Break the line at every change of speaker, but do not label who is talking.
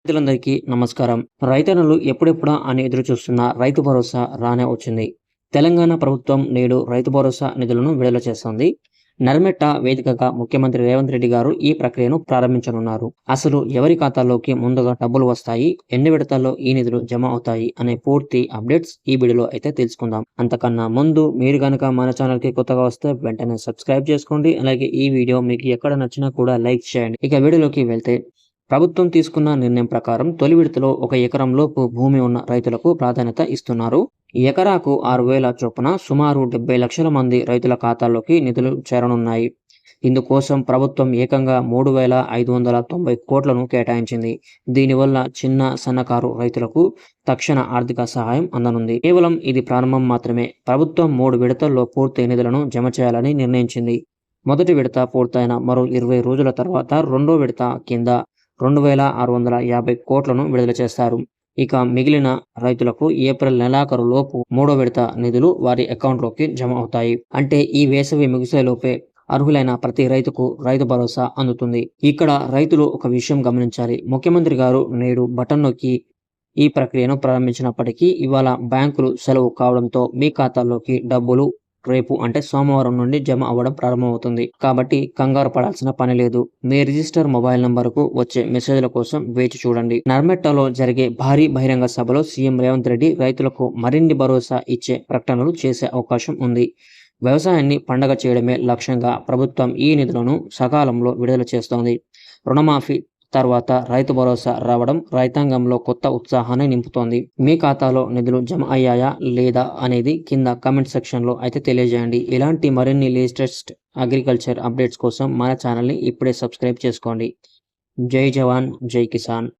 రైతులందరికీ నమస్కారం. రైతన్నలు ఎప్పుడెప్పుడా అని ఎదురు చూస్తున్న రైతు భరోసా రానే వచ్చింది. తెలంగాణ ప్రభుత్వం నేడు రైతు భరోసా నిధులను విడుదల చేస్తోంది. నర్మెట్ట వేదికగా ముఖ్యమంత్రి రేవంత్ రెడ్డి గారు ఈ ప్రక్రియను ప్రారంభించనున్నారు. అసలు ఎవరి ఖాతాల్లోకి ముందుగా డబ్బులు వస్తాయి, ఎన్ని విడతల్లో ఈ నిధులు జమ అవుతాయి అనే పూర్తి అప్డేట్స్ ఈ వీడియోలో అయితే తెలుసుకుందాం. అంతకన్నా ముందు మీరు గనక మన ఛానల్కి కొత్తగా వస్తే వెంటనే సబ్స్క్రైబ్ చేసుకోండి. అలాగే ఈ వీడియో మీకు ఎక్కడ నచ్చినా కూడా లైక్ చేయండి. ఇక వీడియోలోకి వెళ్తే ప్రభుత్వం తీసుకున్న నిర్ణయం ప్రకారం తొలి విడతలో 1 ఎకరం లోపు భూమి ఉన్న రైతులకు ప్రాధాన్యత ఇస్తున్నారు. ఎకరాకు 6,000 చొప్పున సుమారు 70 లక్షల మంది రైతుల ఖాతాల్లోకి నిధులు చేరనున్నాయి. ఇందుకోసం ప్రభుత్వం ఏకంగా 3,590 కోట్లను కేటాయించింది. దీనివల్ల చిన్న సన్నకారు రైతులకు తక్షణ ఆర్థిక సహాయం అందనుంది. కేవలం ఇది ప్రారంభం మాత్రమే. ప్రభుత్వం 3 విడతల్లో పూర్తి నిధులను జమ చేయాలని నిర్ణయించింది. మొదటి విడత పూర్తయిన మరో 20 రోజుల తర్వాత రెండో విడత కింద 2,650 కోట్లను విడుదల చేస్తారు. ఇక మిగిలిన రైతులకు ఏప్రిల్ నెలాఖరు లోపు మూడో విడత నిధులు వారి అకౌంట్లోకి జమ అవుతాయి. అంటే ఈ వేసవి ముగిసేలోపే అర్హులైన ప్రతి రైతుకు రైతు భరోసా అందుతుంది. ఇక్కడ రైతులు ఒక విషయం గమనించాలి. ముఖ్యమంత్రి గారు నేడు బటన్ నొక్కి ఈ ప్రక్రియను ప్రారంభించినప్పటికీ ఇవాళ బ్యాంకులు సెలవు కావడంతో మీ ఖాతాల్లోకి డబ్బులు రేపు అంటే సోమవారం నుండి జమ అవ్వడం ప్రారంభమవుతుంది. కాబట్టి కంగారు పడాల్సిన పని లేదు. మీ రిజిస్టర్ మొబైల్ నంబర్కు వచ్చే మెసేజ్ల కోసం వేచి చూడండి. నర్మెట్టలో జరిగే భారీ బహిరంగ సభలో సీఎం రేవంత్ రెడ్డి రైతులకు మరిన్ని భరోసా ఇచ్చే ప్రకటనలు చేసే అవకాశం ఉంది. వ్యవసాయాన్ని పండగ చేయడమే లక్ష్యంగా ప్రభుత్వం ఈ నిధులను సకాలంలో విడుదల చేస్తోంది. రుణమాఫీ తర్వాత రైతు భరోసా రావడం రైతాంగంలో కొత్త ఉత్సాహాన్ని నింపుతోంది. మీ ఖాతాలో నిధులు జమ అయ్యాయా లేదా అనేది కింద కామెంట్ సెక్షన్లో అయితే తెలియజేయండి. ఇలాంటి మరిన్ని లేటెస్ట్ అగ్రికల్చర్ అప్డేట్స్ కోసం మన ఛానల్ని ఇప్పుడే సబ్స్క్రైబ్ చేసుకోండి. జై జవాన్, జై కిసాన్.